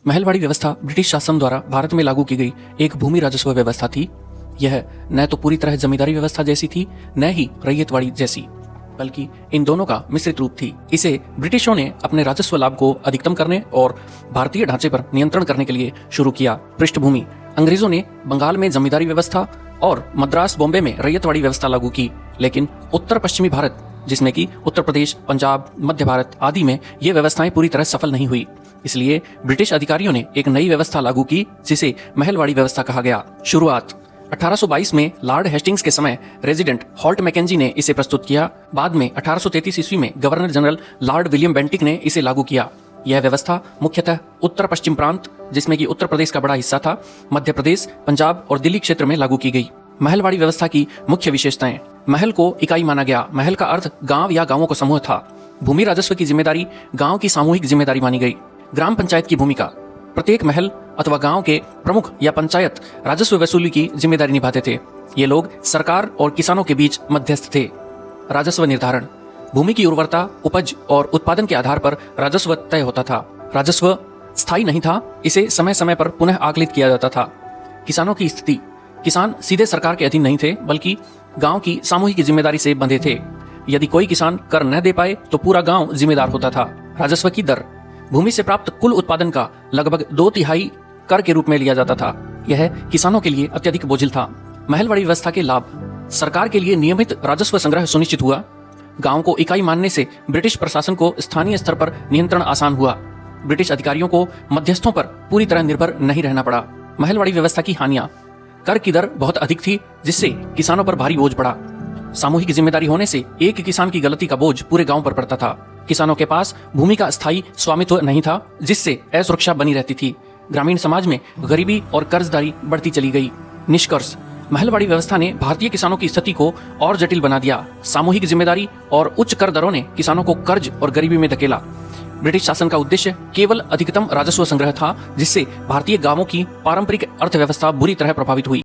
महलवाड़ी व्यवस्था ब्रिटिश शासन द्वारा भारत में लागू की गई एक भूमि राजस्व व्यवस्था थी। यह न तो पूरी तरह जमींदारी व्यवस्था जैसी थी, न ही रैयतवाड़ी जैसी, बल्कि इन दोनों का मिश्रित रूप थी। इसे ब्रिटिशों ने अपने राजस्व लाभ को अधिकतम करने और भारतीय ढांचे पर नियंत्रण करने के लिए शुरू किया। पृष्ठभूमि: अंग्रेजों ने बंगाल में जमींदारी व्यवस्था और मद्रास बॉम्बे में रैयतवाड़ी व्यवस्था लागू की, लेकिन उत्तर पश्चिमी भारत, जिसमें कि उत्तर प्रदेश, पंजाब, मध्य भारत आदि में ये व्यवस्थाएं पूरी तरह सफल नहीं हुई। इसलिए ब्रिटिश अधिकारियों ने एक नई व्यवस्था लागू की, जिसे महलवाड़ी व्यवस्था कहा गया। शुरुआत: 1822 में लॉर्ड हेस्टिंग्स के समय रेजिडेंट हॉल्ट मैकेंजी ने इसे प्रस्तुत किया। बाद में 1833 ईस्वी में governor general Lord William Bentinck ने इसे लागू किया। यह व्यवस्था मुख्यतः उत्तर पश्चिम प्रांत, जिसमें कि उत्तर प्रदेश का बड़ा हिस्सा था, मध्य प्रदेश, पंजाब और दिल्ली क्षेत्र में लागू की गई। महलवाड़ी व्यवस्था की मुख्य विशेषताएं: महल को इकाई माना गया। महल का अर्थ गांव या गांवों का समूह था। भूमि राजस्व की जिम्मेदारी गांव की सामूहिक जिम्मेदारी मानी गई। ग्राम पंचायत की भूमिका: प्रत्येक महल अथवा गांव के प्रमुख या पंचायत राजस्व वसूली की जिम्मेदारी निभाते थे। ये लोग सरकार और किसानों के बीच मध्यस्थ थे। राजस्व निर्धारण: भूमि की उर्वरता, उपज और उत्पादन के आधार पर राजस्व तय होता था। राजस्व स्थायी नहीं था, इसे समय समय पर पुनः आकलित किया जाता था। किसानों की स्थिति: किसान सीधे सरकार के अधीन नहीं थे, बल्कि गांव की सामूहिक जिम्मेदारी से बंधे थे। यदि कोई किसान कर न दे पाए तो पूरा गांव जिम्मेदार होता था। राजस्व की दर: भूमि से प्राप्त कुल उत्पादन का लगभग 2/3 कर के रूप में लिया जाता था। यह किसानों के लिए अत्यधिक बोझिल था। महलवाड़ी व्यवस्था के लाभ: सरकार के लिए नियमित राजस्व संग्रह सुनिश्चित हुआ। गांव को इकाई मानने से ब्रिटिश प्रशासन को स्थानीय स्तर पर नियंत्रण आसान हुआ। ब्रिटिश अधिकारियों को मध्यस्थों पर पूरी तरह निर्भर नहीं रहना पड़ा। महलवाड़ी व्यवस्था की हानियां: कर की दर बहुत अधिक थी, जिससे किसानों पर भारी बोझ पड़ा। सामूहिक जिम्मेदारी होने से एक किसान की गलती का बोझ पूरे गांव पर पड़ता था। किसानों के पास भूमि का स्थायी स्वामित्व नहीं था, जिससे असुरक्षा बनी रहती थी। ग्रामीण समाज में गरीबी और कर्जदारी बढ़ती चली गई। निष्कर्ष: महलवाड़ी व्यवस्था ने भारतीय किसानों की स्थिति को और जटिल बना दिया। सामूहिक जिम्मेदारी और उच्च कर दरों ने किसानों को कर्ज और गरीबी में धकेला। ब्रिटिश शासन का उद्देश्य केवल अधिकतम राजस्व संग्रह था, जिससे भारतीय गांवों की पारंपरिक अर्थव्यवस्था बुरी तरह प्रभावित हुई।